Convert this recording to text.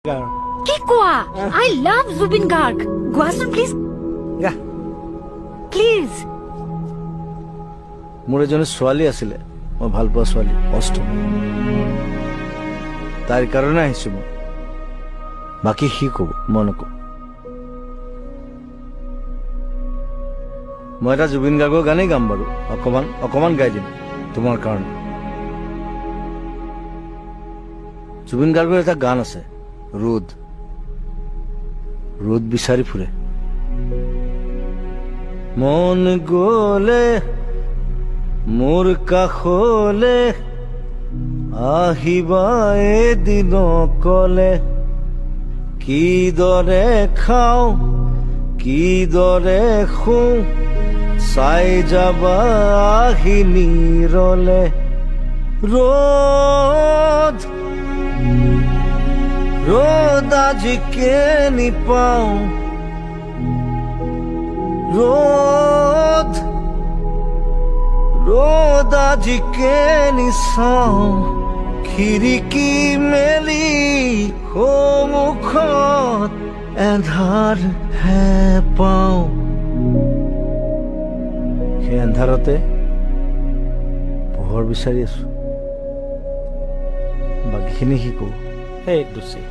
কি কোৱা I love Zubeen Garg গোৱাচোন প্লিজ গা প্লিজ মোৰ এজনী ছোৱালী আছিলে মই ভাল পোৱা ছোৱালী অষ্টম তাইৰ কাৰণে আহিছো মই বাকী সি ক'ব মই নকওঁ মই এটা জুবিন গাৰ্গৰ গানেই গাম বাৰু অকমান গাই দিম তোমাৰ কাৰণে জুবিন গাৰ্গৰ এটা গান আছে ৰোদ বিচাৰি ফুৰে মন গলে মোৰ কাষলে আহিবা এদিন কলে কিদৰে খাওঁ কিদৰে শুওঁ চাই যাবা আহি নিৰলে ৰ'দ আজি কেনি পাওঁ ৰ'দ আজি কেনি চাওঁ খিৰিকী মেলি সন্মুখত এন্ধাৰ হে পাওঁ সেই এন্ধাৰতে পোহৰ বিচাৰি আছো বাকীখিনি শিকো এই দোষী